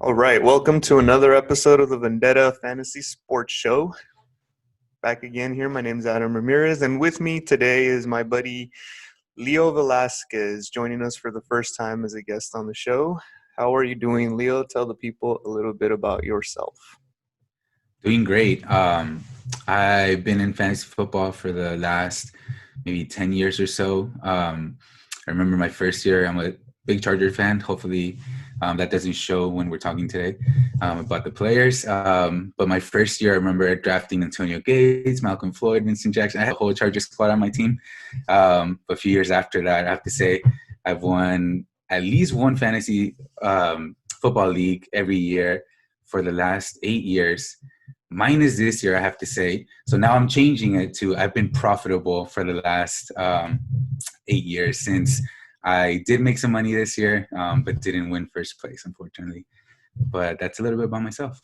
All right, welcome to another episode of the Vendetta Fantasy Sports Show. Back again here. My name is Adam Ramirez, and with me today is my buddy Leo Velazquez, joining us for the first time as a guest on the show. How are you doing, Leo? Tell the people a little bit about yourself. Doing great. I've been in fantasy football for the last maybe 10 years or so. I remember my first year, I'm a big Charger fan. Hopefully, that doesn't show when we're talking today about the players. But my first year, I remember drafting Antonio Gates, Malcolm Floyd, Vincent Jackson. I had a whole Charger squad on my team. But a few years after that, I have to say I've won at least one fantasy football league every year for the last 8 years. Mine is this year, I have to say. So now I'm changing it to I've been profitable for the last 8 years since I did make some money this year, but didn't win first place, unfortunately. But that's a little bit about myself.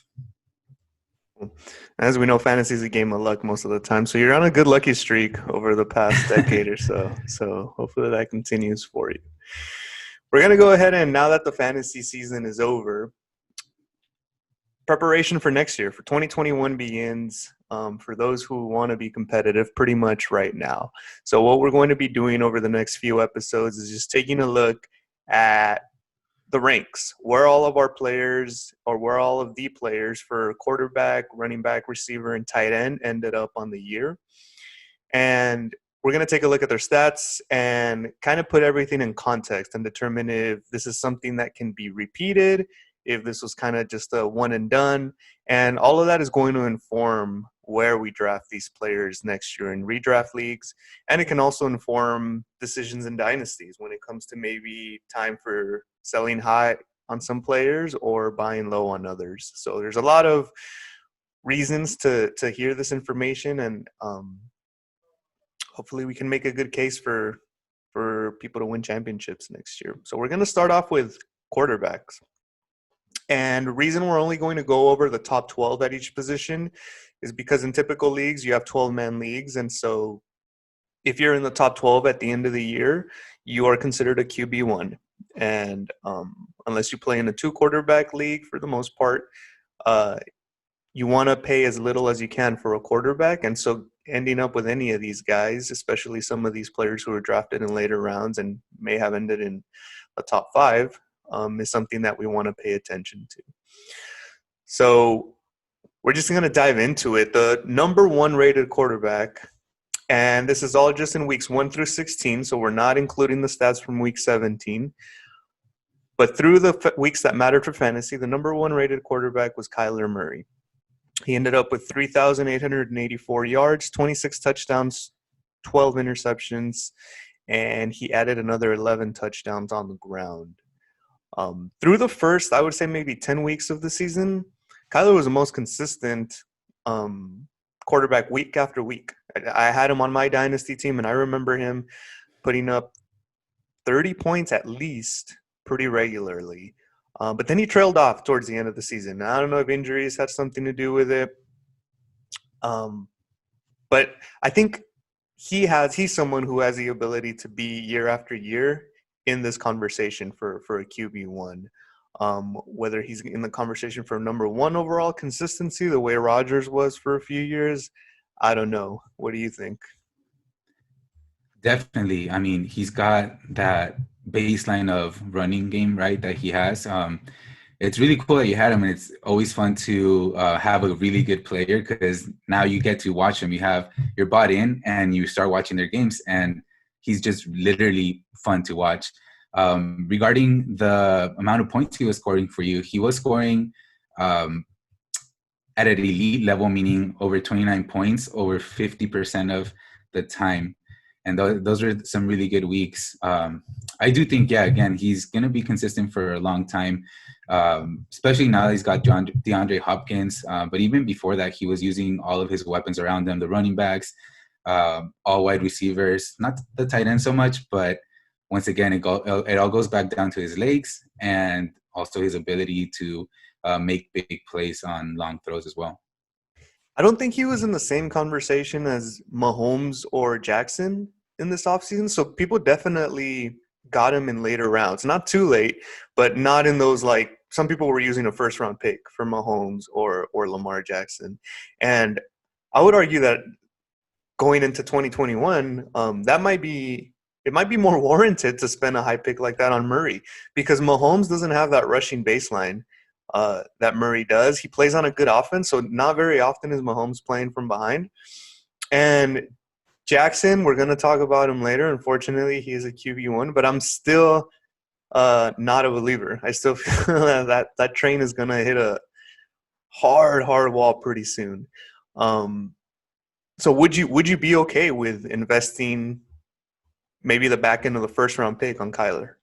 As we know, fantasy is a game of luck most of the time. So you're on a good lucky streak over the past decade or so. So hopefully that continues for you. We're going to go ahead and now that the fantasy season is over, preparation for next year, for 2021 begins for those who want to be competitive pretty much right now. So what we're going to be doing over the next few episodes is just taking a look at the ranks, where all of our players or where all of the players for quarterback, running back, receiver, and tight end ended up on the year. And we're going to take a look at their stats and kind of put everything in context and determine if this is something that can be repeated, if this was kind of just a one and done. And all of that is going to inform where we draft these players next year in redraft leagues. And it can also inform decisions in dynasties when it comes to maybe time for selling high on some players or buying low on others. So there's a lot of reasons to hear this information, and hopefully we can make a good case for people to win championships next year. So we're going to start off with quarterbacks. And the reason we're only going to go over the top 12 at each position is because in typical leagues, you have 12-man leagues. And so if you're in the top 12 at the end of the year, you are considered a QB1. And unless you play in a two-quarterback league for the most part, you want to pay as little as you can for a quarterback. And so ending up with any of these guys, especially some of these players who are drafted in later rounds and may have ended in a top five, is something that we want to pay attention to. So we're just going to dive into it. The number one rated quarterback, and this is all just in weeks 1 through 16, so we're not including the stats from week 17. But through the weeks that mattered for fantasy, the number one rated quarterback was Kyler Murray. He ended up with 3,884 yards, 26 touchdowns, 12 interceptions, and he added another 11 touchdowns on the ground. Through the first, I would say maybe 10 weeks of the season, Kyler was the most consistent quarterback week after week. I had him on my dynasty team, and I remember him putting up 30 points at least pretty regularly. But then he trailed off towards the end of the season. I don't know if injuries had something to do with it. But I think he's someone who has the ability to be year after year in this conversation for a QB1. Whether he's in the conversation for number one overall consistency, the way Rodgers was for a few years, I don't know. What do you think? Definitely. I mean, he's got that baseline of running game, right, that he has. It's really cool that you had him, and it's always fun to have a really good player because now you get to watch him. You're bought in, and you start watching their games, and he's just literally fun to watch. Regarding the amount of points he was scoring for you, he was scoring at an elite level, meaning over 29 points, over 50% of the time. And those are some really good weeks. I do think, yeah, again, he's going to be consistent for a long time, especially now that he's got DeAndre Hopkins. But even before that, he was using all of his weapons around him, the running backs, all wide receivers, not the tight end so much, but once again, it all goes back down to his legs and also his ability to make big plays on long throws as well. I don't think he was in the same conversation as Mahomes or Jackson in this offseason. So people definitely got him in later rounds. Not too late, but not in those like some people were using a first round pick for Mahomes or Lamar Jackson, and I would argue that going into 2021, it might be more warranted to spend a high pick like that on Murray because Mahomes doesn't have that rushing baseline that Murray does. He plays on a good offense, so not very often is Mahomes playing from behind. And Jackson, we're going to talk about him later. Unfortunately, he is a QB1, but I'm still not a believer. I still feel that train is going to hit a hard wall pretty soon. So would you be okay with investing maybe the back end of the first round pick on Kyler?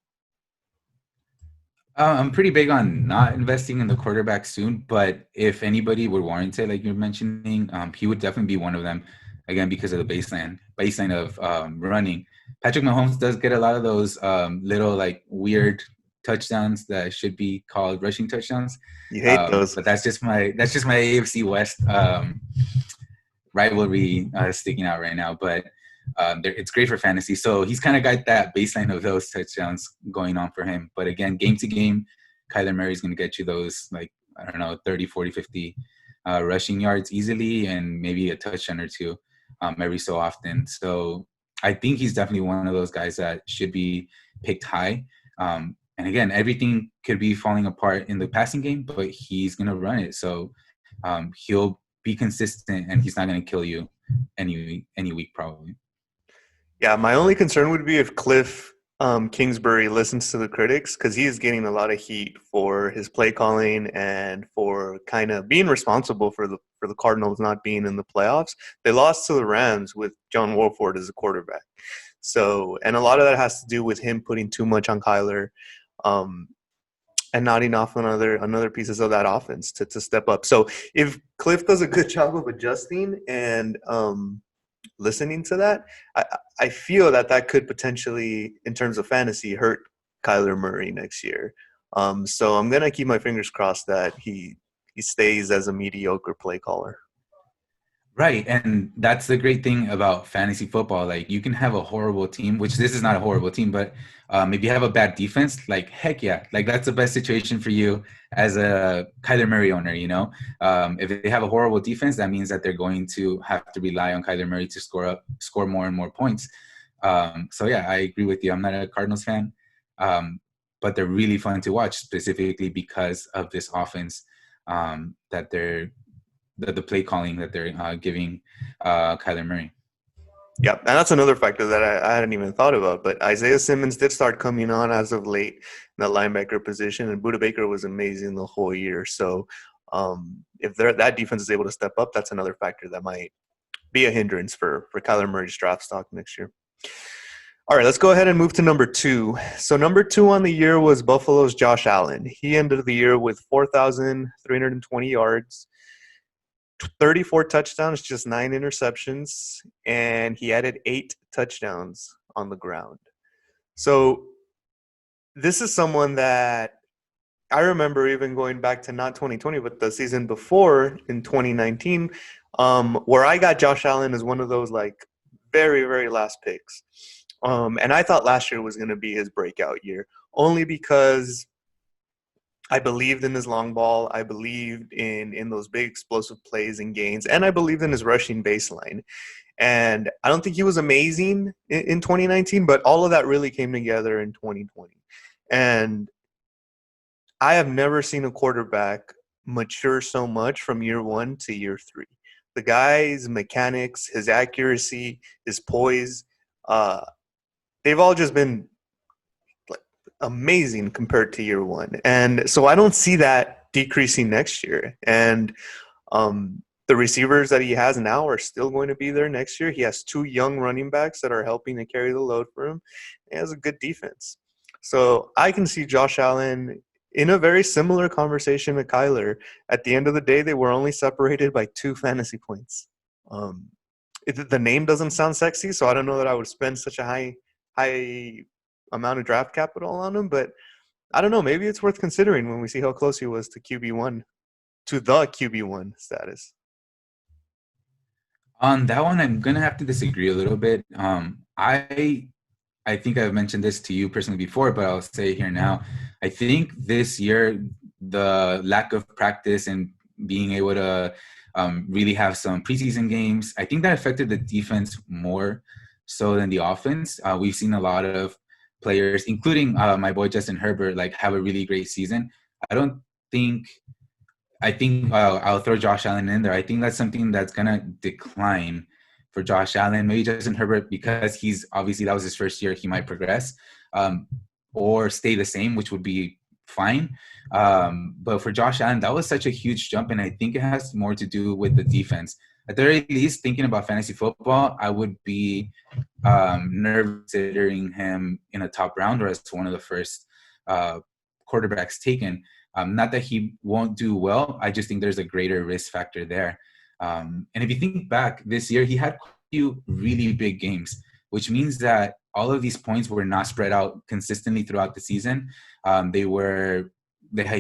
I'm pretty big on not investing in the quarterback soon, but if anybody would warrant it, like you're mentioning, he would definitely be one of them. Again, because of the baseline of running. Patrick Mahomes does get a lot of those little like weird touchdowns that should be called rushing touchdowns. You hate those, but that's just my AFC West rivalry sticking out right now. But it's great for fantasy. So he's kind of got that baseline of those touchdowns going on for him. But again, game to game, Kyler Murray's going to get you those, like, I don't know, 30, 40, 50 rushing yards easily and maybe a touchdown or two every so often. So I think he's definitely one of those guys that should be picked high. And again, everything could be falling apart in the passing game, but he's going to run it. So he'll be consistent and he's not going to kill you any week probably. Yeah, my only concern would be if Cliff Kingsbury listens to the critics, because he is getting a lot of heat for his play calling and for kind of being responsible for the Cardinals not being in the playoffs. They lost to the Rams with John Wolford as a quarterback. So, and a lot of that has to do with him putting too much on Kyler and not enough on other pieces of that offense to step up. So if Cliff does a good job of adjusting and listening to that, I feel that could potentially, in terms of fantasy, hurt Kyler Murray next year. So I'm going to keep my fingers crossed that he stays as a mediocre play caller. Right, and that's the great thing about fantasy football. Like, you can have a horrible team, which this is not a horrible team, but if you have a bad defense, like, heck yeah. Like, that's the best situation for you as a Kyler Murray owner, you know? If they have a horrible defense, that means that they're going to have to rely on Kyler Murray to score more and more points. So, yeah, I agree with you. I'm not a Cardinals fan, but they're really fun to watch, specifically because of this offense that they're – the play calling that they're giving Kyler Murray. Yeah, and that's another factor that I hadn't even thought about. But Isaiah Simmons did start coming on as of late in the linebacker position, and Budda Baker was amazing the whole year. So if that defense is able to step up, that's another factor that might be a hindrance for Kyler Murray's draft stock next year. All right, let's go ahead and move to number 2. So number 2 on the year was Buffalo's Josh Allen. He ended the year with 4,320 yards, 34 touchdowns, just 9 interceptions, and he added 8 touchdowns on the ground. So this is someone that I remember even going back to not 2020, but the season before in 2019, where I got Josh Allen as one of those like very, very last picks. And I thought last year was going to be his breakout year, only because I believed in his long ball. I believed in those big explosive plays and gains, and I believed in his rushing baseline. And I don't think he was amazing in 2019, but all of that really came together in 2020. And I have never seen a quarterback mature so much from year 1 to year 3. The guy's mechanics, his accuracy, his poise, they've all just been amazing compared to year 1. And so I don't see that decreasing next year. And the receivers that he has now are still going to be there next year. He has 2 young running backs that are helping to carry the load for him. He has a good defense. So I can see Josh Allen in a very similar conversation to Kyler. At the end of the day, they were only separated by 2 fantasy points. The name doesn't sound sexy, so I don't know that I would spend such a high amount of draft capital on him, but I don't know. Maybe it's worth considering when we see how close he was to QB1, to the QB1 status. On that one, I'm gonna have to disagree a little bit. I think I've mentioned this to you personally before, but I'll say it here now. I think this year the lack of practice and being able to really have some preseason games, I think that affected the defense more so than the offense. We've seen a lot of players, including my boy Justin Herbert, like have a really great season. I don't think I think I'll throw Josh Allen in there. I think that's something that's gonna decline for Josh Allen. Maybe Justin Herbert, because he's obviously that was his first year, he might progress or stay the same, which would be fine. But for Josh Allen, that was such a huge jump, and I think it has more to do with the defense. At the very least, thinking about fantasy football, I would be nervous considering him in a top round or as one of the first quarterbacks taken. Not that he won't do well. I just think there's a greater risk factor there. And if you think back this year, he had a few really big games, which means that all of these points were not spread out consistently throughout the season. He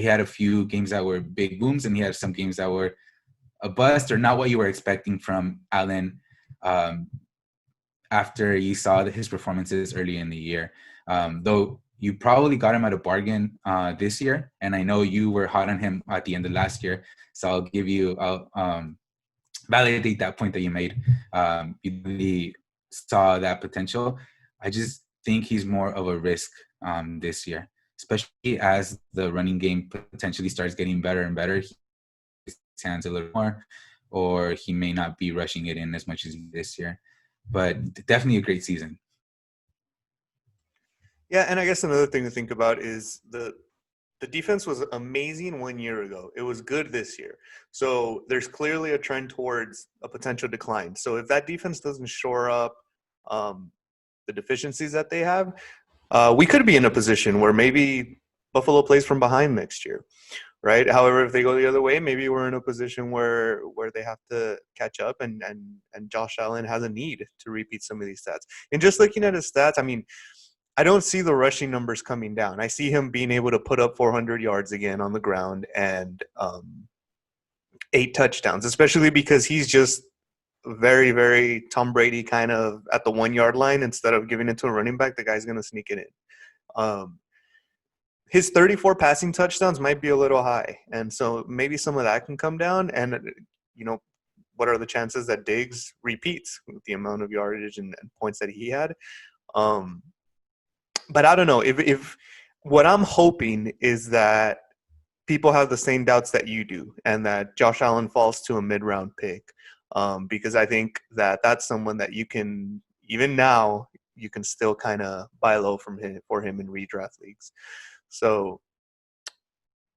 had a few games that were big booms, and he had some games that were a bust or not what you were expecting from Allen after you saw his performances early in the year. Though you probably got him at a bargain this year, and I know you were hot on him at the end of last year, so I'll validate that point that you made. You really saw that potential. I just think he's more of a risk this year, especially as the running game potentially starts getting better and better. His hands a little more, or he may not be rushing it in as much as this year. But definitely a great season. Yeah, and I guess another thing to think about is the defense was amazing 1 year ago. It was good this year. So there's clearly a trend towards a potential decline. So if that defense doesn't shore up the deficiencies that they have, we could be in a position where maybe Buffalo plays from behind next year, right? However, if they go the other way, maybe we're in a position where they have to catch up, and Josh Allen has a need to repeat some of these stats. And just looking at his stats, I mean, I don't see the rushing numbers coming down. I see him being able to put up 400 yards again on the ground and 8 touchdowns, especially because he's just very, very Tom Brady kind of at the 1 yard line. Instead of giving it to a running back, the guy's going to sneak it in. His 34 passing touchdowns might be a little high, and so maybe some of that can come down. And, what are the chances that Diggs repeats with the amount of yardage and points that he had? But I don't know if what I'm hoping is that people have the same doubts that you do, and that Josh Allen falls to a mid-round pick, because I think that that's someone that you can, even now, you can still kind of buy low for him in redraft leagues. So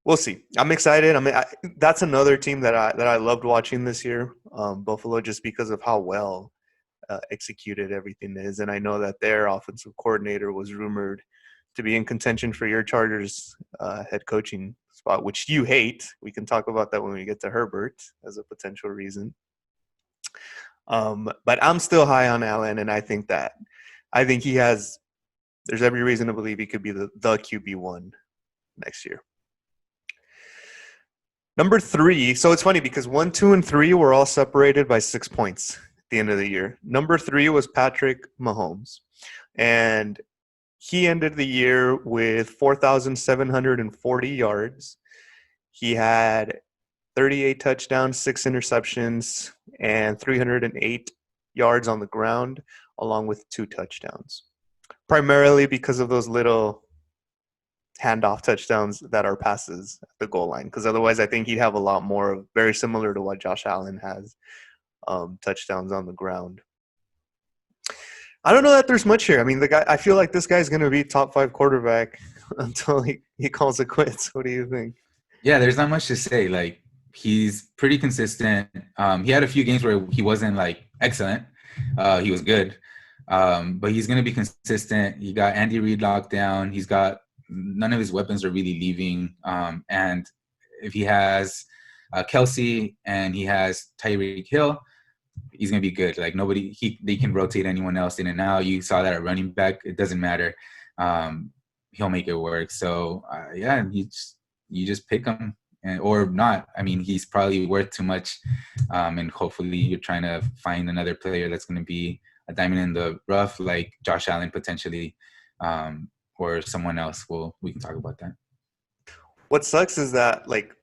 we'll see. I'm excited. I mean, that's another team that I loved watching this year, Buffalo, just because of how well executed everything is. And I know that their offensive coordinator was rumored to be in contention for your Chargers head coaching spot, which you hate. We can talk about that when we get to Herbert as a potential reason. But I'm still high on Allen, and I think there's every reason to believe he could be the QB1 next year. Number 3, so it's funny because 1, 2, and 3 were all separated by 6 points the end of the year. Number 3 was Patrick Mahomes, and he ended the year with 4,740 yards. He had 38 touchdowns, 6 interceptions, and 308 yards on the ground, along with 2 touchdowns, primarily because of those little handoff touchdowns that are passes at the goal line, because otherwise I think he'd have a lot more, very similar to what Josh Allen has, touchdowns on the ground. I don't know that there's much here. I mean, I feel like this guy's going to be top 5 quarterback until he calls it quits. What do you think? Yeah, there's not much to say. Like, he's pretty consistent. He had a few games where he wasn't like excellent. He was good. But he's going to be consistent. He got Andy Reid locked down. He's got none of his weapons are really leaving. And if he has Kelsey and he has Tyreek Hill, he's going to be good. Like, they can rotate anyone else in and out. You saw that at running back. It doesn't matter. He'll make it work. So, yeah, you just pick him or not. I mean, he's probably worth too much. And hopefully you're trying to find another player that's going to be a diamond in the rough, like Josh Allen potentially, or someone else. We can talk about that. What sucks is that like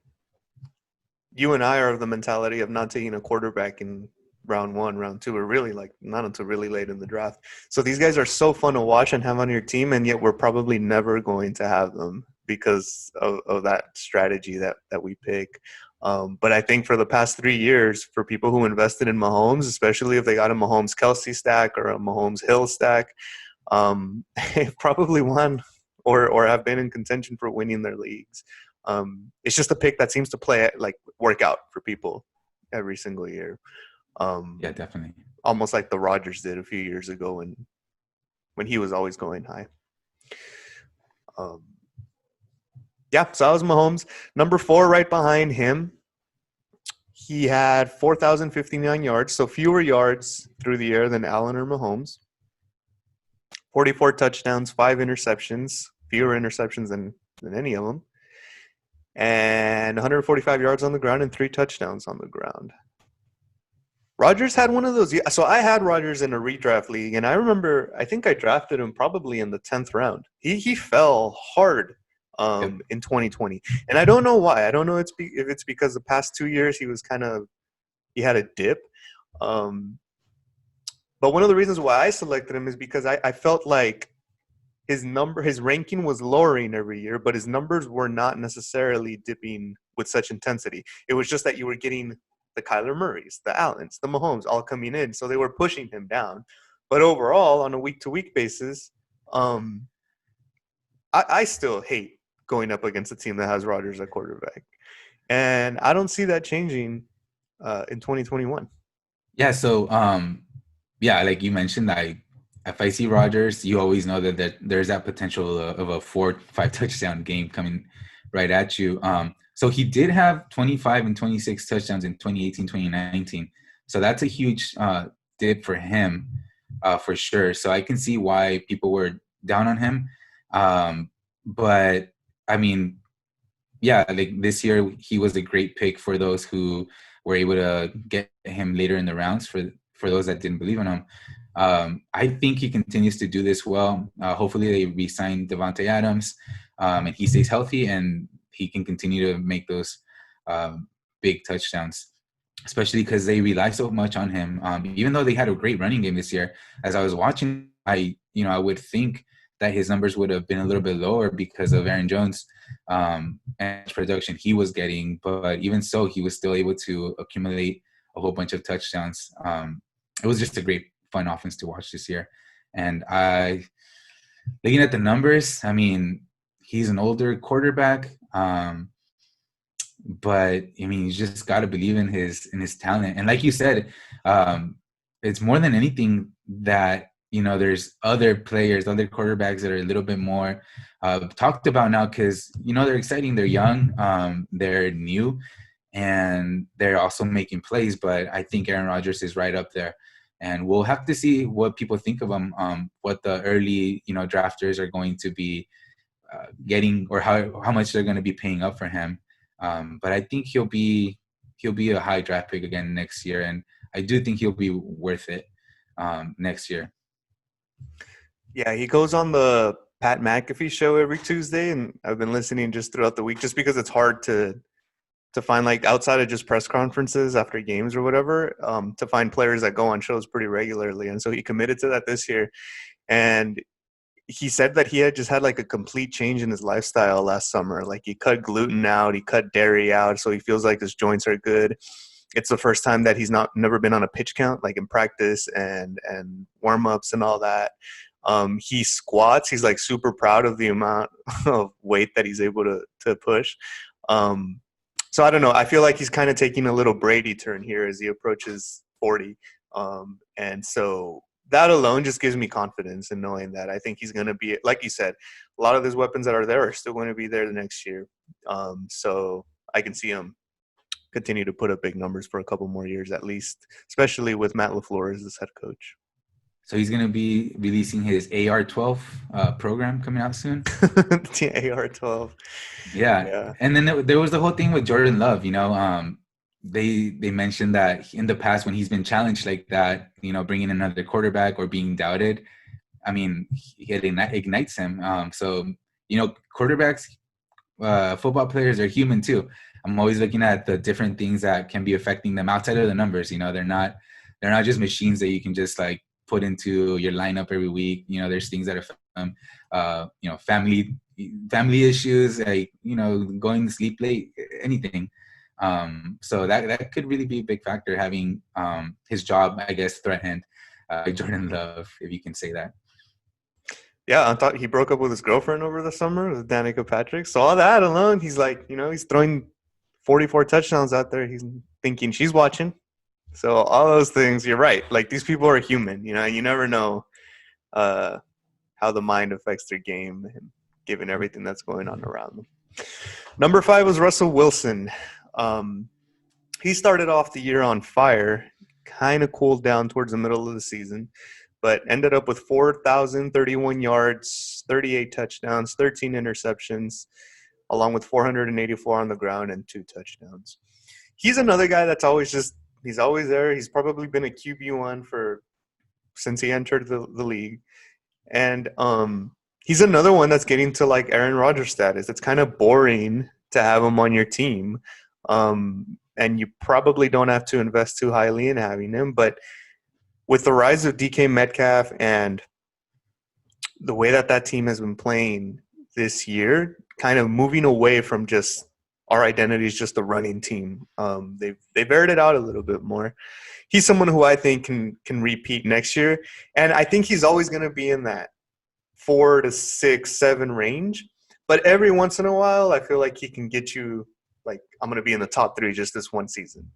you and I are of the mentality of not taking a quarterback in round one, round two, or really like not until really late in the draft. So these guys are so fun to watch and have on your team, and yet we're probably never going to have them because of that strategy that we pick. But I think for the past 3 years, for people who invested in Mahomes, especially if they got a Mahomes Kelsey stack or a Mahomes Hill stack, probably won or have been in contention for winning their leagues. It's just a pick that seems to play like work out for people every single year. Yeah, definitely. Almost like the Rodgers did a few years ago when he was always going high. Yeah, so I was Mahomes. Number 4 right behind him. He had 4,059 yards, so fewer yards through the air than Allen or Mahomes. 44 touchdowns, 5 interceptions, fewer interceptions than any of them. And 145 yards on the ground and 3 touchdowns on the ground. Rodgers had one of those. So I had Rodgers in a redraft league, and I remember I think I drafted him probably in the 10th round. He fell hard in 2020, and I don't know why. I don't know if it's because the past 2 years he had a dip. But one of the reasons why I selected him is because I felt like his ranking was lowering every year, but his numbers were not necessarily dipping with such intensity. It was just that you were getting the Kyler Murrays, the Allens, the Mahomes all coming in, so they were pushing him down. But overall, on a week-to-week basis, I still hate going up against a team that has Rodgers at quarterback. And I don't see that changing in 2021. Yeah, so like you mentioned, if I see Rodgers, you always know that there's that potential of a 4-5 touchdown game coming right at you. So he did have 25 and 26 touchdowns in 2018, 2019. So that's a huge dip for him, for sure. So I can see why people were down on him. But I mean, yeah, like this year he was a great pick for those who were able to get him later in the rounds. For those that didn't believe in him, I think he continues to do this well. Hopefully they re-sign Devontae Adams, and he stays healthy and he can continue to make those big touchdowns, especially because they rely so much on him. Even though they had a great running game this year, as I was watching, I would think that his numbers would have been a little bit lower because of Aaron Jones and production he was getting. But even so, he was still able to accumulate a whole bunch of touchdowns. It was just a great, fun offense to watch this year. And looking at the numbers, I mean, he's an older quarterback, but I mean, you just got to believe in his talent. And like you said, it's more than anything that there's other players, other quarterbacks that are a little bit more talked about now because they're exciting, they're young, they're new, and they're also making plays. But I think Aaron Rodgers is right up there. And we'll have to see what people think of him, what the early, drafters are going to be getting, or how much they're going to be paying up for him. But I think he'll be a high draft pick again next year, and I do think he'll be worth it next year. Yeah, he goes on the Pat McAfee show every Tuesday, and I've been listening just throughout the week, just because it's hard to find, like, outside of just press conferences after games or whatever, to find players that go on shows pretty regularly. And so he committed to that this year. And he said that he had just had like a complete change in his lifestyle last summer. Like he cut gluten out, he cut dairy out, so he feels like his joints are good. It's the first time that he's never been on a pitch count, like in practice and warm-ups and all that. He squats. He's like super proud of the amount of weight that he's able to push. So I don't know. I feel like he's kind of taking a little Brady turn here as he approaches 40. And so that alone just gives me confidence in knowing that I think he's going to be, like you said, a lot of those weapons that are there are still going to be there the next year. So I can see him continue to put up big numbers for a couple more years at least, especially with Matt LaFleur as his head coach. So he's going to be releasing his AR-12 program coming out soon. The AR-12. Yeah. And then there was the whole thing with Jordan Love. They mentioned that in the past when he's been challenged like that, bringing another quarterback or being doubted, I mean, it ignites him. So quarterbacks football players are human too. I'm always looking at the different things that can be affecting them outside of the numbers. They're not just machines that you can just like put into your lineup every week. There's things that affect them. Family issues, like going to sleep late, anything. So that could really be a big factor, having his job, I guess, threatened by Jordan Love, if you can say that. Yeah, I thought he broke up with his girlfriend over the summer with Danica Patrick. So all that alone, he's like, he's throwing 44 touchdowns out there. He's thinking she's watching. So all those things, you're right. Like, these people are human. You never know how the mind affects their game, and given everything that's going on around them. Number 5 was Russell Wilson. He started off the year on fire, kind of cooled down towards the middle of the season, but ended up with 4,031 yards, 38 touchdowns, 13 interceptions, along with 484 on the ground and 2 touchdowns. He's another guy that's he's always there. He's probably been a QB1 since he entered the league. And he's another one that's getting to like Aaron Rodgers status. It's kind of boring to have him on your team. And you probably don't have to invest too highly in having him. But with the rise of DK Metcalf and the way that team has been playing this year, kind of moving away from just our identity is just a running team. They've aired it out a little bit more. He's someone who I think can repeat next year. And I think he's always going to be in that 4 to 6, 7 range. But every once in a while, I feel like he can get you, like, I'm going to be in the top 3 just this one season,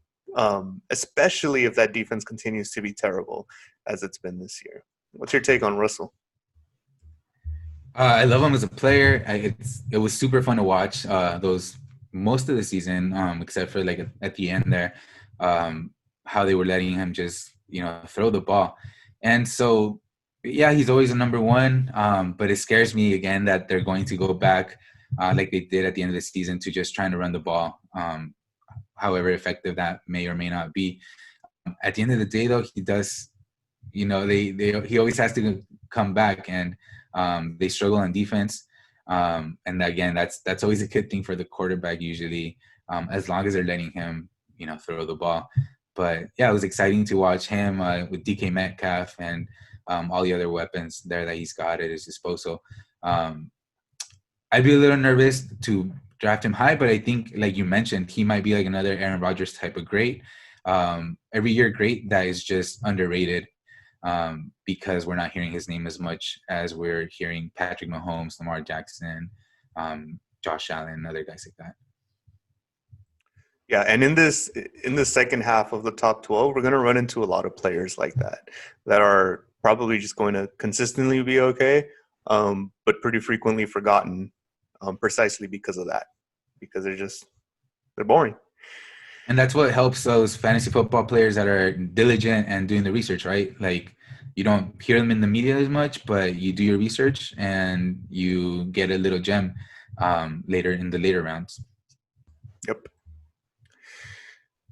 especially if that defense continues to be terrible as it's been this year. What's your take on Russell? I love him as a player. It was super fun to watch those most of the season, except for like at the end there, how they were letting him just throw the ball. And so, yeah, he's always a number 1, but it scares me again that they're going to go back like they did at the end of the season to just trying to run the ball, however effective that may or may not be. At the end of the day, though, he does, he always has to come back, and they struggle on defense. And again, that's always a good thing for the quarterback usually, as long as they're letting him, throw the ball. But yeah, it was exciting to watch him with DK Metcalf and all the other weapons there that he's got at his disposal. I'd be a little nervous to draft him high, but I think, like you mentioned, he might be like another Aaron Rodgers type of great. Every year great that is just underrated, because we're not hearing his name as much as we're hearing Patrick Mahomes, Lamar Jackson, Josh Allen, other guys like that. Yeah, and in the second half of the top 12, we're going to run into a lot of players like that are probably just going to consistently be okay, but pretty frequently forgotten, precisely because of that, because they're boring. And that's what helps those fantasy football players that are diligent and doing the research, right? Like, you don't hear them in the media as much, but you do your research and you get a little gem later in the later rounds. Yep.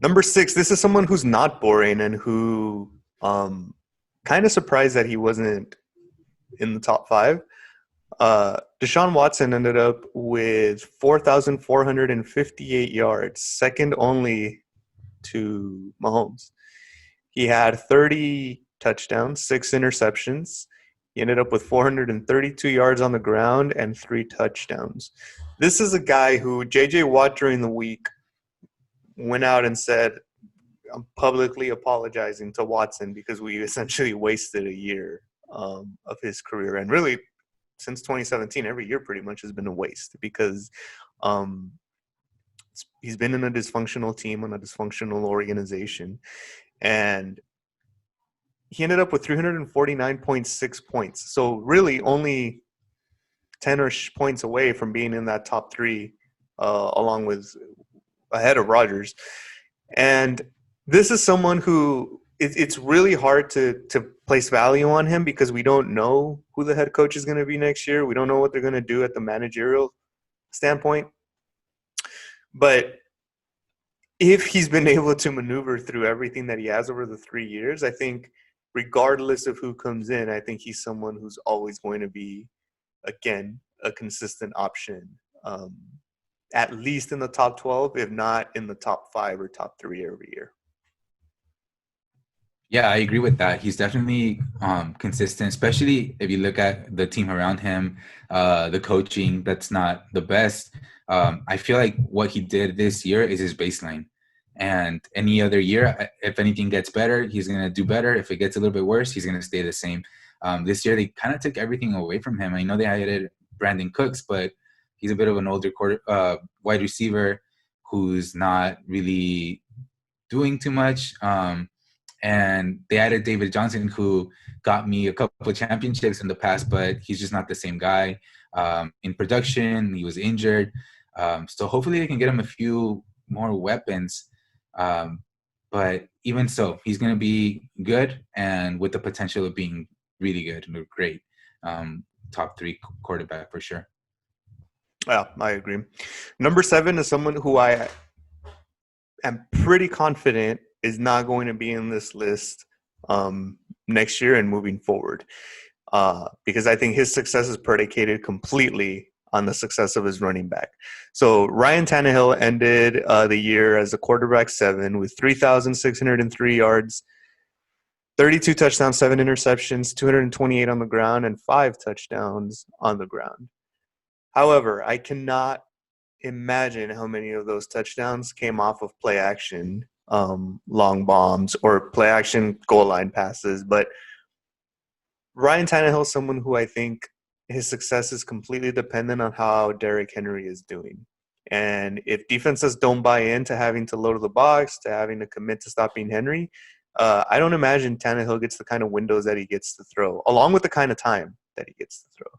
Number 6, this is someone who's not boring and who kind of surprised that he wasn't in the top 5. Deshaun Watson ended up with 4,458 yards, second only to Mahomes. He had 30 touchdowns, 6 interceptions. He ended up with 432 yards on the ground and 3 touchdowns. This is a guy who J.J. Watt during the week went out and said, I'm publicly apologizing to Watson because we essentially wasted a year of his career. And really, since 2017, every year pretty much has been a waste because he's been in a dysfunctional team, on a dysfunctional organization. And he ended up with 349.6 points. So really only 10 points away from being in that top 3, along with ahead of Rodgers. And this is someone who it's really hard to place value on him because we don't know who the head coach is going to be next year. We don't know what they're going to do at the managerial standpoint. But if he's been able to maneuver through everything that he has over the 3 years, I think regardless of who comes in, I think he's someone who's always going to be, again, a consistent option at least in the top 12, if not in the top 5 or top 3 every year. Yeah, I agree with that. He's definitely consistent, especially if you look at the team around him, the coaching that's not the best. I feel like what he did this year is his baseline. And any other year, if anything gets better, he's going to do better. If it gets a little bit worse, he's going to stay the same. This year, they kind of took everything away from him. I know they added Brandon Cooks, but he's a bit of an older wide receiver who's not really doing too much. And they added David Johnson, who got me a couple of championships in the past, but he's just not the same guy. In production, he was injured. So hopefully they can get him a few more weapons. But even so, he's going to be good and with the potential of being really good and great. Top 3 quarterback for sure. Yeah, I agree. Number 7 is someone who I am pretty confident is not going to be in this list next year and moving forward, because I think his success is predicated completely on the success of his running back. So Ryan Tannehill ended the year as a quarterback 7 with 3,603 yards, 32 touchdowns, 7 interceptions, 228 on the ground, and 5 touchdowns on the ground. However, I cannot imagine how many of those touchdowns came off of play action, long bombs, or play action goal line passes. But Ryan Tannehill is someone who I think his success is completely dependent on how Derrick Henry is doing. And if defenses don't buy into having to load the box, to having to commit to stopping Henry, I don't imagine Tannehill gets the kind of windows that he gets to throw, along with the kind of time that he gets to throw.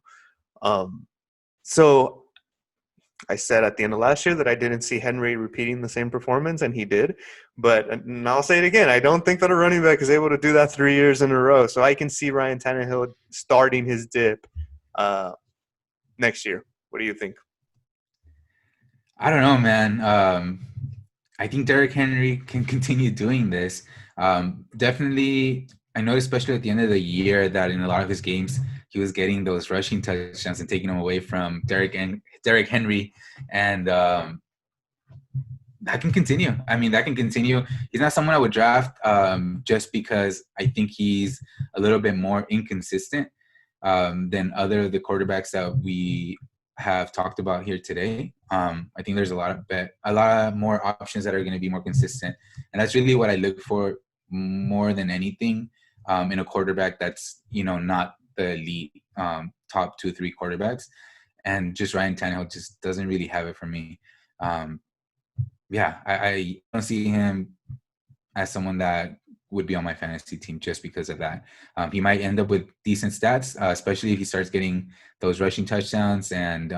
So I said at the end of last year that I didn't see Henry repeating the same performance, and he did. And I'll say it again, I don't think that a running back is able to do that 3 years in a row. So I can see Ryan Tannehill starting his dip next year. What do you think? I don't know, man. I think Derrick Henry can continue doing this. Definitely, I know, especially at the end of the year, that in a lot of his games, he was getting those rushing touchdowns and taking them away from Derrick Henry. And that can continue. I mean, that can continue. He's not someone I would draft just because I think he's a little bit more inconsistent than other of the quarterbacks that we have talked about here today. I think there's a lot more options that are going to be more consistent, and that's really what I look for more than anything in a quarterback that's not the elite top 2-3 quarterbacks. And just Ryan Tannehill just doesn't really have it for me. I don't see him as someone that would be on my fantasy team just because of that. He might end up with decent stats, especially if he starts getting those rushing touchdowns and,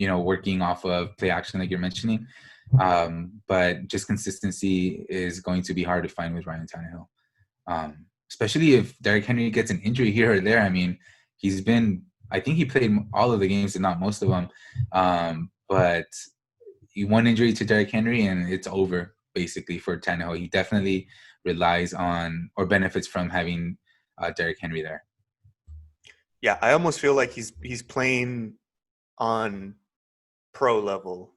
working off of play action like you're mentioning. But just consistency is going to be hard to find with Ryan Tannehill, especially if Derrick Henry gets an injury here or there. I mean, I think he played all of the games and not most of them. But one injury to Derrick Henry and it's over basically for Tannehill. He definitely relies on or benefits from having Derrick Henry there. Yeah, I almost feel like he's playing on pro level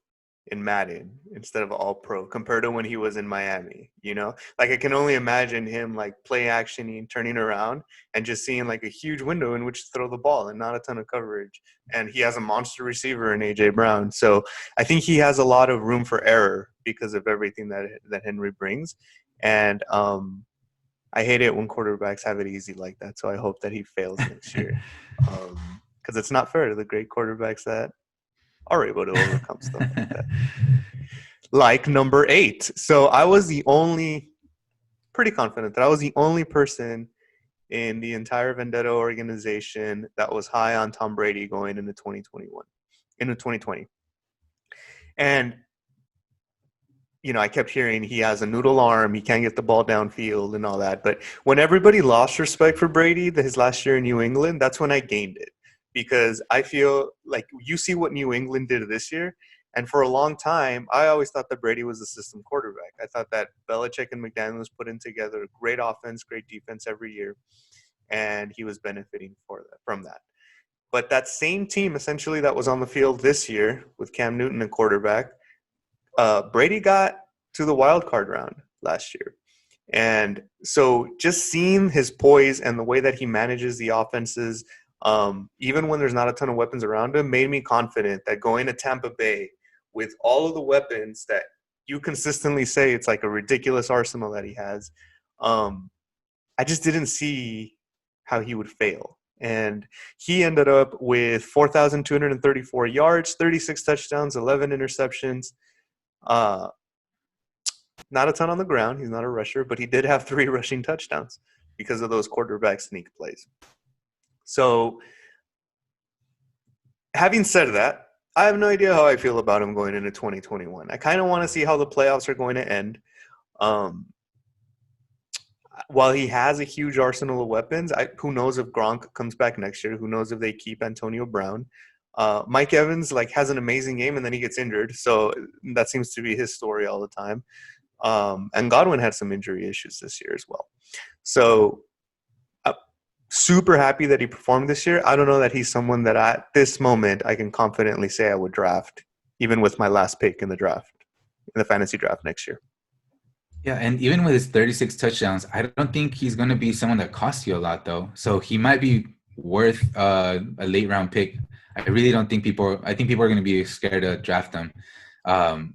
in Madden instead of all pro compared to when he was in Miami, Like I can only imagine him like play actioning, turning around and just seeing like a huge window in which to throw the ball and not a ton of coverage. And he has a monster receiver in AJ Brown. So I think he has a lot of room for error because of everything that Henry brings. And I hate it when quarterbacks have it easy like that. So I hope that he fails next year because it's not fair to the great quarterbacks that are able to overcome stuff like that. Like number 8. So I was pretty confident that I was the only person in the entire Vendetta organization that was high on Tom Brady going into 2020. And, I kept hearing he has a noodle arm, he can't get the ball downfield and all that. But when everybody lost respect for Brady his last year in New England, that's when I gained it. Because I feel like you see what New England did this year. And for a long time, I always thought that Brady was a system quarterback. I thought that Belichick and McDaniels put in together a great offense, great defense every year. And he was benefiting from that. But that same team, essentially, that was on the field this year with Cam Newton and quarterback, Brady got to the wild card round last year. And so just seeing his poise and the way that he manages the offenses, even when there's not a ton of weapons around him, made me confident that going to Tampa Bay with all of the weapons that you consistently say it's like a ridiculous arsenal that he has, I just didn't see how he would fail. And he ended up with 4,234 yards, 36 touchdowns, 11 interceptions. Not a ton on the ground. He's not a rusher, but he did have 3 rushing touchdowns because of those quarterback sneak plays. So, having said that, I have no idea how I feel about him going into 2021. I kind of want to see how the playoffs are going to end. While he has a huge arsenal of weapons, who knows if Gronk comes back next year? Who knows if they keep Antonio Brown? Mike Evans has an amazing game and then he gets injured, so that seems to be his story all the time. And Godwin had some injury issues this year as well. So super happy that he performed this year. I don't know that he's someone that at this moment I can confidently say I would draft, even with my last pick in the draft, in the fantasy draft next year. Yeah, and even with his 36 touchdowns, I don't think he's going to be someone that costs you a lot, though. So he might be worth a late round pick. I really don't think I think people are going to be scared to draft him. And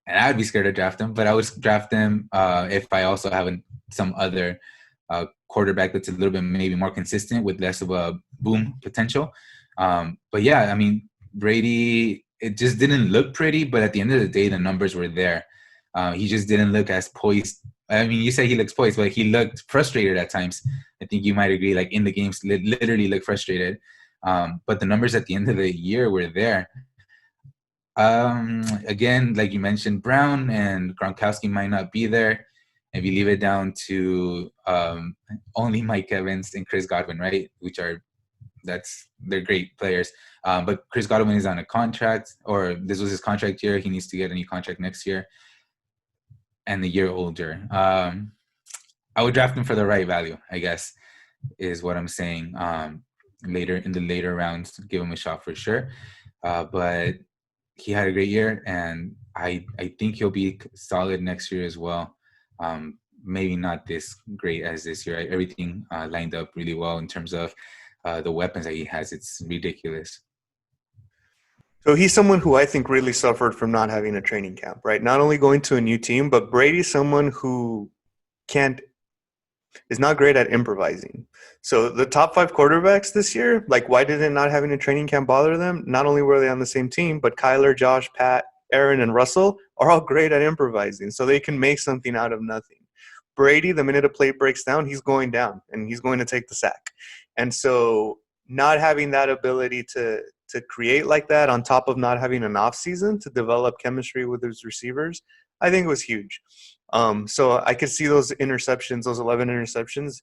I would be scared to draft him, but I would draft him if I also have some other quarterback that's a little bit maybe more consistent with less of a boom potential. But yeah, I mean, Brady, it just didn't look pretty, but at the end of the day, the numbers were there. He just didn't look as poised. I mean, you say he looks poised, but he looked frustrated at times. I think you might agree, in the games, literally looked frustrated. But the numbers at the end of the year were there. Again, like you mentioned, Brown and Gronkowski might not be there. If you leave it down to only Mike Evans and Chris Godwin, right? They're great players. But Chris Godwin is on a contract, or this was his contract year. He needs to get a new contract next year. And the year older. I would draft him for the right value, I guess, is what I'm saying. Later in the later rounds, give him a shot for sure. But he had a great year, and I think he'll be solid next year as well. Maybe not this great as this year. Everything lined up really well in terms of the weapons that he has. It's ridiculous. So he's someone who I think really suffered from not having a training camp, right? Not only going to a new team, but Brady's someone who is not great at improvising. So the top 5 quarterbacks this year, why did it not having a training camp bother them? Not only were they on the same team, but Kyler, Josh, Pat, Aaron, and Russell are all great at improvising. So they can make something out of nothing. Brady, the minute a play breaks down, he's going down and he's going to take the sack. And so not having that ability to create like that, on top of not having an off season to develop chemistry with his receivers, I think it was huge. So I could see those interceptions, those 11 interceptions,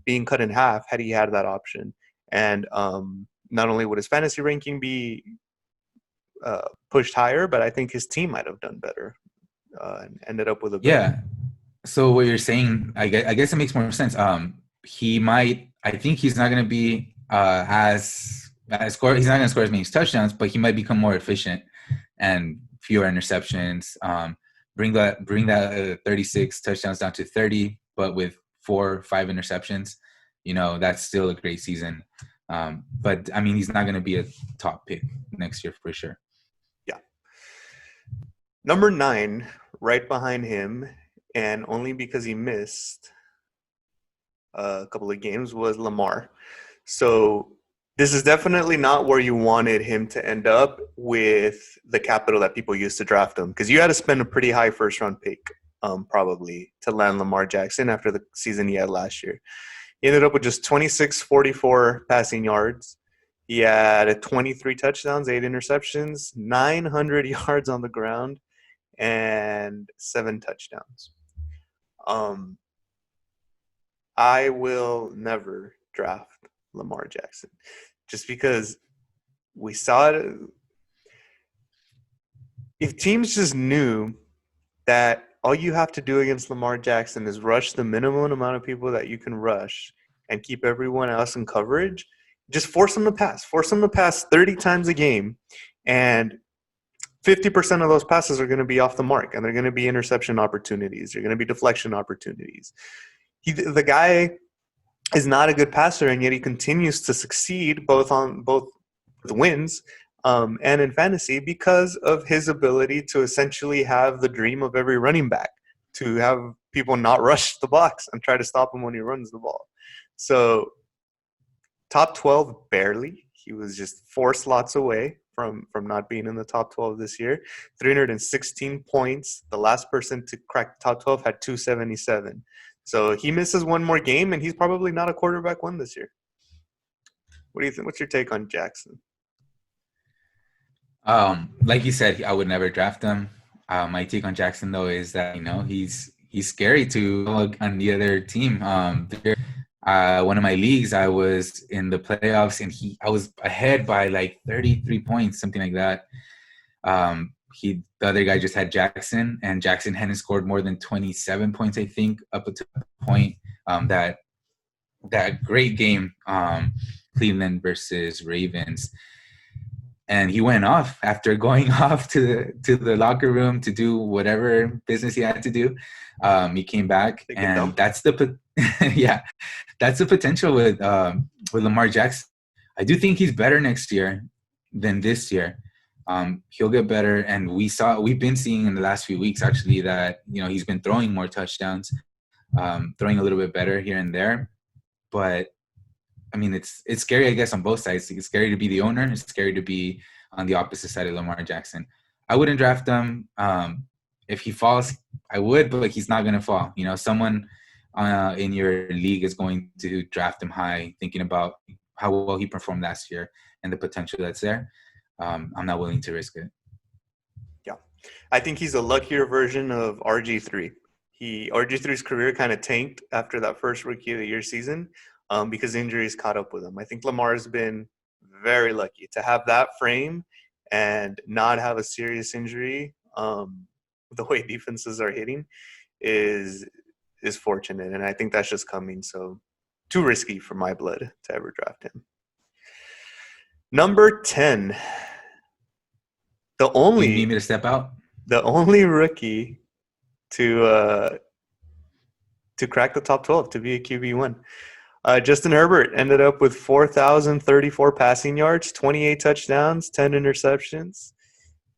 being cut in half had he had that option. And not only would his fantasy ranking be pushed higher, but I think his team might have done better and ended up with a better. Yeah. So what you're saying, I guess it makes more sense. I think he's not going to be he's not going to score as many touchdowns, but he might become more efficient and fewer interceptions. Bring that 36 touchdowns down to 30, but with 4 or 5 interceptions. That's still a great season. But I mean, he's not going to be a top pick next year for sure. Yeah. Number 9, right behind him, and only because he missed a couple of games, was Lamar. So this is definitely not where you wanted him to end up with the capital that people used to draft him, because you had to spend a pretty high first-round pick probably to land Lamar Jackson after the season he had last year. He ended up with just 2644 passing yards. He had 23 touchdowns, 8 interceptions, 900 yards on the ground, and 7 touchdowns. I will never draft Lamar Jackson just because we saw it. If teams just knew that all you have to do against Lamar Jackson is rush the minimum amount of people that you can rush and keep everyone else in coverage, just force them to pass. Force them to pass 30 times a game, and 50% of those passes are going to be off the mark, and they're going to be interception opportunities. They're going to be deflection opportunities. The guy is not a good passer, and yet he continues to succeed both the wins and in fantasy because of his ability to essentially have the dream of every running back, to have people not rush the box and try to stop him when he runs the ball. So top 12, barely. He was just 4 slots away from not being in the top 12 this year. 316 points. The last person to crack the top 12 had 277. So he misses one more game, and he's probably not a quarterback one this year. What do you think? What's your take on Jackson? Like you said, I would never draft him. My take on Jackson, though, is that he's scary to look on the other team. One of my leagues, I was in the playoffs, and I was ahead by like 33 points, something like that. The other guy just had Jackson, and Jackson hadn't scored more than 27 points, I think, up to the point that great game, Cleveland versus Ravens. And he went off after going off to the locker room to do whatever business he had to do. He came back, and that's the that's the potential with Lamar Jackson. I do think he's better next year than this year. He'll get better, and we've been seeing in the last few weeks actually that he's been throwing more touchdowns, throwing a little bit better here and there. But I mean, it's scary, I guess, on both sides. It's scary to be the owner. It's scary to be on the opposite side of Lamar Jackson. I wouldn't draft him. If he falls, I would, but he's not going to fall. Someone in your league is going to draft him high, thinking about how well he performed last year and the potential that's there. I'm not willing to risk it. Yeah. I think he's a luckier version of RG3. RG3's career kind of tanked after that first Rookie of the Year season. Because injuries caught up with him. I think Lamar's been very lucky to have that frame and not have a serious injury. The way defenses are hitting is fortunate, and I think that's just coming. So too risky for my blood to ever draft him. Number 10. You need me to step out? The only rookie to crack the top 12, to be a QB1. Justin Herbert ended up with 4,034 passing yards, 28 touchdowns, 10 interceptions,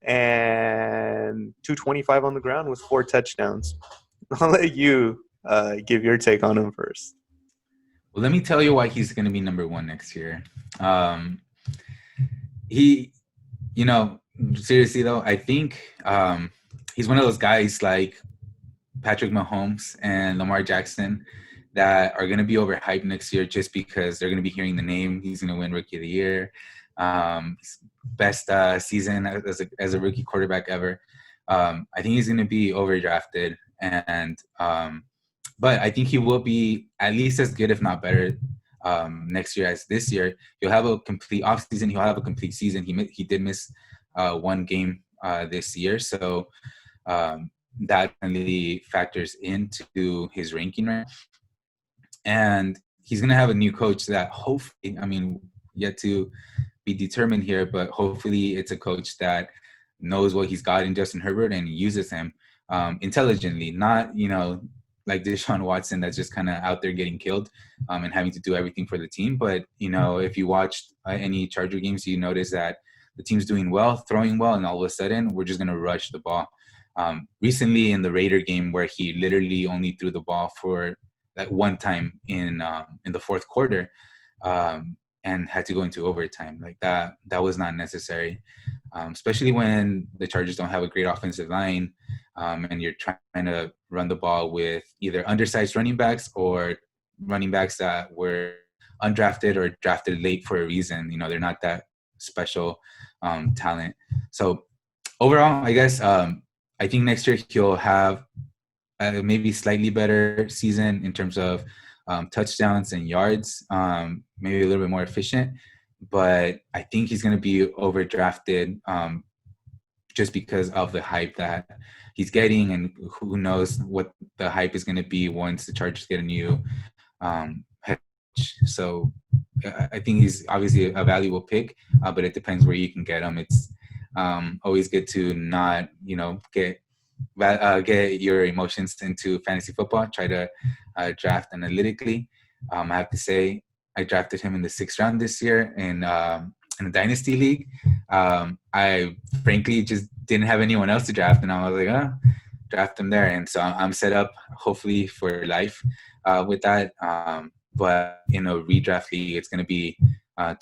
and 225 on the ground with 4 touchdowns. I'll let you give your take on him first. Well, let me tell you why he's going to be number 1 next year. Seriously though, I think he's one of those guys like Patrick Mahomes and Lamar Jackson that are going to be overhyped next year just because they're going to be hearing the name. He's going to win Rookie of the Year. Best season as a rookie quarterback ever. I think he's going to be overdrafted, but I think he will be at least as good, if not better, next year as this year. He'll have a complete offseason. He'll have a complete season. He did miss 1 game this year, so that really factors into his ranking right. And he's going to have a new coach that hopefully, yet to be determined here, but hopefully it's a coach that knows what he's got in Justin Herbert and uses him intelligently, not, like Deshaun Watson that's just kind of out there getting killed and having to do everything for the team. But, if you watched any Charger games, you notice that the team's doing well, throwing well, and all of a sudden we're just going to rush the ball. Recently in the Raider game where he literally only threw the ball for that one time in the fourth quarter and had to go into overtime. Like that was not necessary, especially when the Chargers don't have a great offensive line and you're trying to run the ball with either undersized running backs or running backs that were undrafted or drafted late for a reason. They're not that special talent. So overall, I guess I think next year he'll have maybe slightly better season in terms of touchdowns and yards, maybe a little bit more efficient. But I think he's going to be overdrafted just because of the hype that he's getting, and who knows what the hype is going to be once the Chargers get a new head coach. So I think he's obviously a valuable pick, but it depends where you can get him. It's always good to not, get your emotions into fantasy football. Try to draft analytically. I have to say, I drafted him in the 6th round this year in a dynasty league. I frankly just didn't have anyone else to draft, and I was like, draft him there. And so I'm set up, hopefully, for life with that. But in a redraft league, it's going to be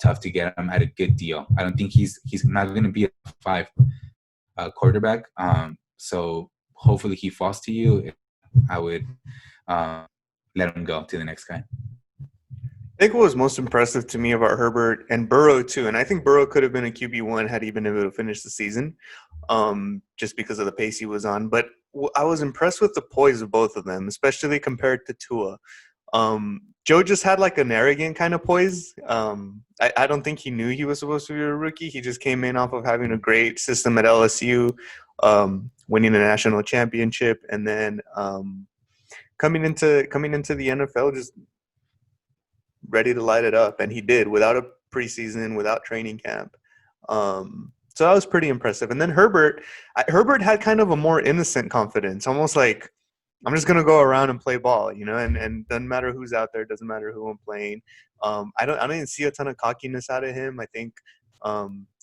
tough to get him at a good deal. I don't think he's not going to be a 5 quarterback. So hopefully he falls to you. I would let him go to the next guy. I think what was most impressive to me about Herbert and Burrow too, and I think Burrow could have been a QB1 had he been able to finish the season, just because of the pace he was on. But I was impressed with the poise of both of them, especially compared to Tua. Joe just had like an arrogant kind of poise. I don't think he knew he was supposed to be a rookie. He just came in off of having a great system at LSU, winning a national championship, and then coming into the NFL just ready to light it up, and he did without a preseason, without training camp. So that was pretty impressive. And then Herbert had kind of a more innocent confidence, almost like, I'm just gonna go around and play ball, and doesn't matter who's out there, doesn't matter who I'm playing. I don't even see a ton of cockiness out of him. I think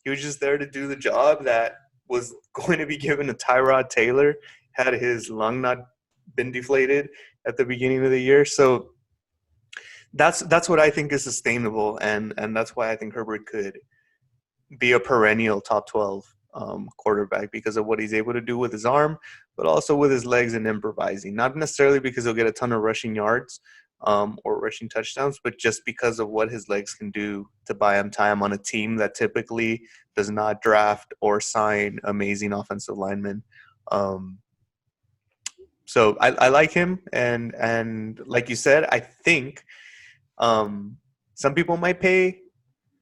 he was just there to do the job that was going to be given to Tyrod Taylor had his lung not been deflated at the beginning of the year. So that's what I think is sustainable, and that's why I think Herbert could be a perennial top 12 quarterback, because of what he's able to do with his arm, but also with his legs and improvising. Not necessarily because he'll get a ton of rushing yards or rushing touchdowns, but just because of what his legs can do to buy him time on a team that typically does not draft or sign amazing offensive linemen. So I like him, and like you said, I think some people might pay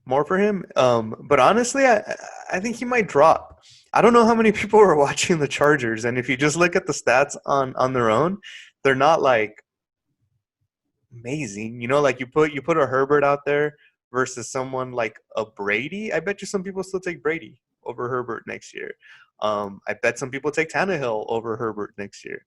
more for him. But honestly, I think he might drop. I don't know how many people are watching the Chargers, and if you just look at the stats on their own, they're not like amazing. Like you put a Herbert out there versus someone like a Brady. I bet you some people still take Brady over Herbert next year. I bet some people take Tannehill over Herbert next year.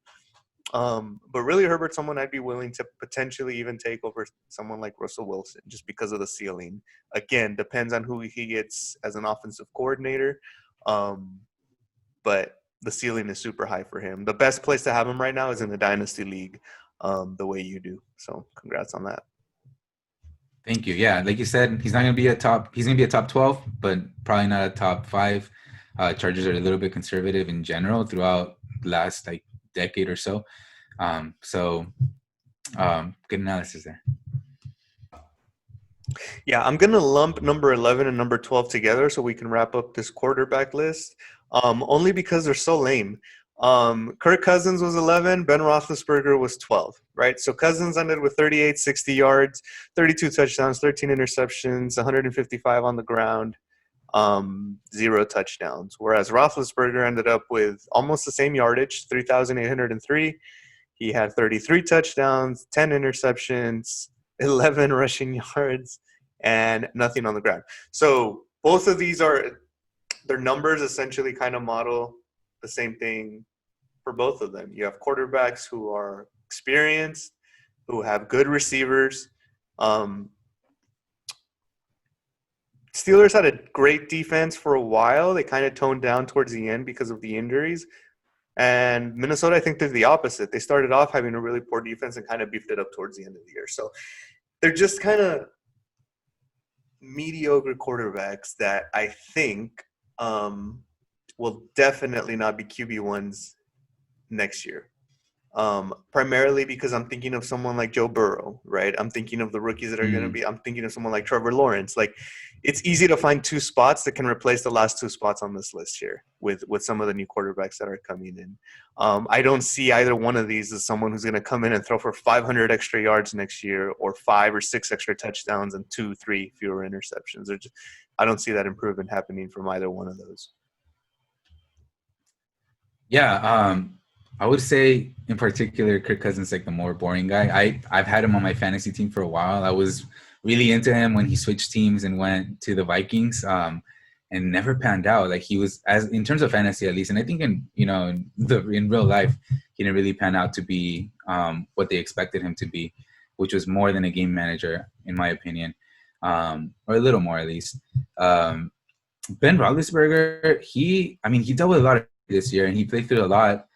But really, Herbert's someone I'd be willing to potentially even take over someone like Russell Wilson, just because of the ceiling. Again, depends on who he gets as an offensive coordinator. But the ceiling is super high for him. The best place to have him right now is in the Dynasty League, the way you do. So congrats on that. Thank you. Yeah, like you said, he's going to be a top 12, but probably not a top 5. Chargers are a little bit conservative in general throughout the last decade or so. Good analysis there. Yeah, I'm going to lump number 11 and number 12 together so we can wrap up this quarterback list, only because they're so lame. Kirk Cousins was 11, Ben Roethlisberger was 12, right? So Cousins ended with 38, 60 yards, 32 touchdowns, 13 interceptions, 155 on the ground, 0 touchdowns. Whereas Roethlisberger ended up with almost the same yardage, 3,803. He had 33 touchdowns, 10 interceptions, 11 rushing yards, and nothing on the ground. So both of these their numbers essentially kind of model the same thing for both of them. You have quarterbacks who are experienced, who have good receivers. Steelers had a great defense for a while. They kind of toned down towards the end because of the injuries. And Minnesota, I think, did the opposite. They started off having a really poor defense and kind of beefed it up towards the end of the year. So they're just kind of mediocre quarterbacks that I think will definitely not be QB1s next year. Primarily because I'm thinking of someone like Joe Burrow, right? I'm thinking of the rookies that are going to be – I'm thinking of someone like Trevor Lawrence. Like, it's easy to find 2 spots that can replace the last 2 spots on this list here with some of the new quarterbacks that are coming in. I don't see either one of these as someone who's going to come in and throw for 500 extra yards next year, or 5 or 6 extra touchdowns and 2, 3 fewer interceptions. I don't see that improvement happening from either one of those. Yeah, I would say in particular, Kirk Cousins like the more boring guy. I've had him on my fantasy team for a while. I was really into him when he switched teams and went to the Vikings. And never panned out. Like he was, as in terms of fantasy at least, and I think in real life, he didn't really pan out to be what they expected him to be, which was more than a game manager, in my opinion, or a little more at least. Ben Roethlisberger, he dealt with a lot this year, and he played through a lot.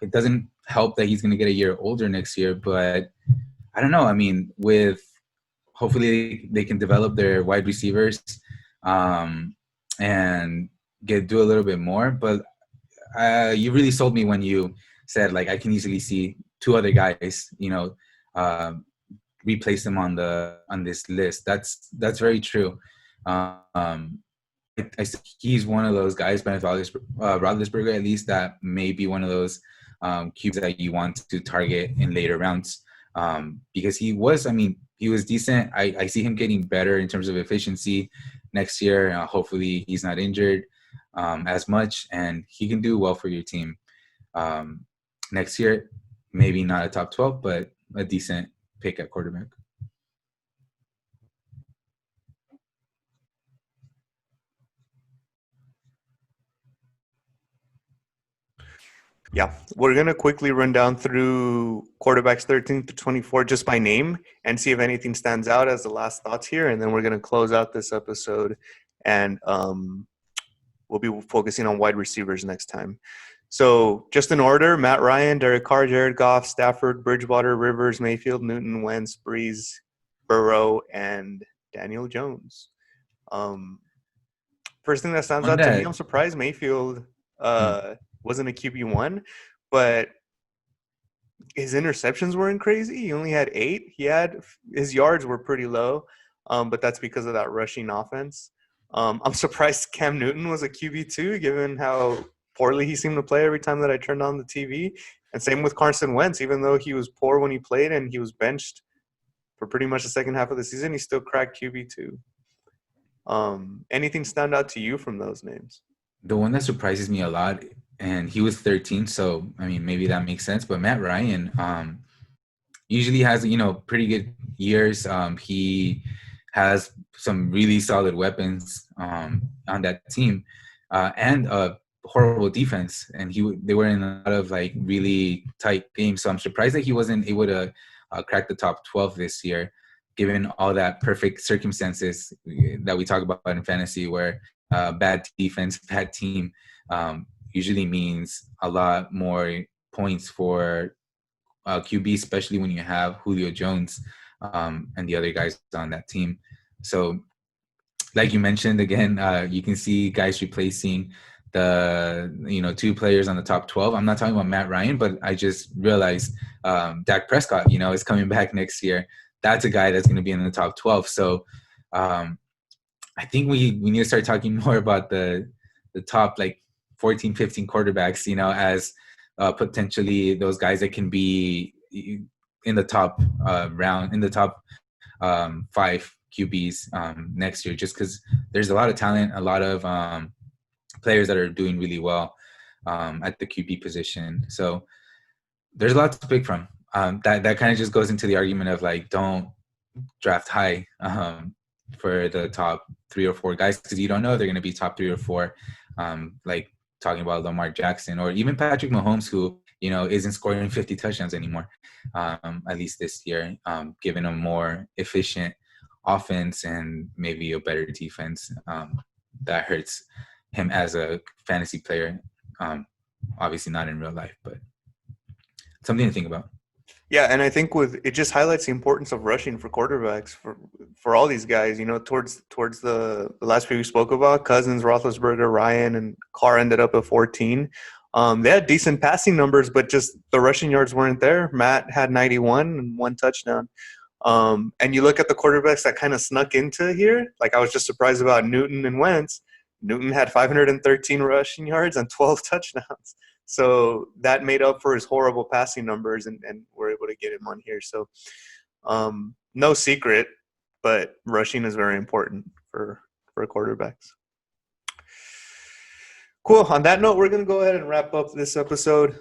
It doesn't help that he's going to get a year older next year, but I don't know. I mean, with hopefully they can develop their wide receivers and do a little bit more. But you really sold me when you said, like, I can easily see two other guys, replace them on this list. That's very true. I think he's one of those guys, Ben Roethlisberger, at least, that may be one of those QBs that you want to target in later rounds, because he was decent. I see him getting better in terms of efficiency next year. Hopefully he's not injured as much, and he can do well for your team next year. Maybe not a top 12, but a decent pick at quarterback. Yeah, we're going to quickly run down through quarterbacks 13 to 24 just by name and see if anything stands out as the last thoughts here. And then we're going to close out this episode, and we'll be focusing on wide receivers next time. So just in order: Matt Ryan, Derek Carr, Jared Goff, Stafford, Bridgewater, Rivers, Mayfield, Newton, Wentz, Breeze, Burrow, and Daniel Jones. First thing that stands out to me, I'm surprised Mayfield wasn't a QB1, but his interceptions weren't crazy. He only had 8. His yards were pretty low, but that's because of that rushing offense. I'm surprised Cam Newton was a QB2, given how poorly he seemed to play every time that I turned on the TV. And same with Carson Wentz. Even though he was poor when he played and he was benched for pretty much the second half of the season, he still cracked QB2. Anything stand out to you from those names? The one that surprises me a lot, and he was 13, so I mean maybe that makes sense. But Matt Ryan usually has pretty good years. He has some really solid weapons on that team, and a horrible defense. And they were in a lot of like really tight games. So I'm surprised that he wasn't able to crack the top 12 this year, given all that perfect circumstances that we talk about in fantasy, where bad defense, bad team usually means a lot more points for QB, especially when you have Julio Jones and the other guys on that team. So like you mentioned, again, you can see guys replacing the 2 players on the top 12. I'm not talking about Matt Ryan, but I just realized Dak Prescott, is coming back next year. That's a guy that's going to be in the top 12. So I think we need to start talking more about the top like 14, 15 quarterbacks, as potentially those guys that can be in the top round, in the top 5 QBs next year, just because there's a lot of talent, a lot of players that are doing really well at the QB position. So there's a lot to pick from. That kind of just goes into the argument of like, don't draft high for the top 3 or 4 guys, because you don't know they're going to be top 3 or 4. Like talking about Lamar Jackson or even Patrick Mahomes, who isn't scoring 50 touchdowns anymore, at least this year, given a more efficient offense and maybe a better defense. That hurts him as a fantasy player. Obviously not in real life, but something to think about. Yeah, and I think it just highlights the importance of rushing for quarterbacks for all these guys. Towards the last few we spoke about, Cousins, Roethlisberger, Ryan, and Carr ended up at 14. They had decent passing numbers, but just the rushing yards weren't there. Matt had 91 and 1 touchdown. And you look at the quarterbacks that kind of snuck into here. Like I was just surprised about Newton and Wentz. Newton had 513 rushing yards and 12 touchdowns. So that made up for his horrible passing numbers, and we're able to get him on here. So no secret, but rushing is very important for quarterbacks. Cool. On that note, we're going to go ahead and wrap up this episode.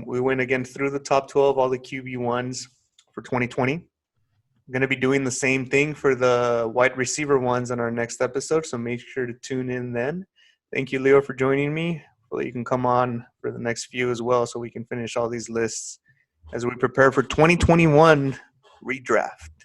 We went again through the top 12, all the QB1s for 2020. going to be doing the same thing for the wide receiver ones on our next episode, so make sure to tune in then. Thank you, Leo, for joining me. Hopefully you can come on for the next few as well so we can finish all these lists as we prepare for 2021 redraft.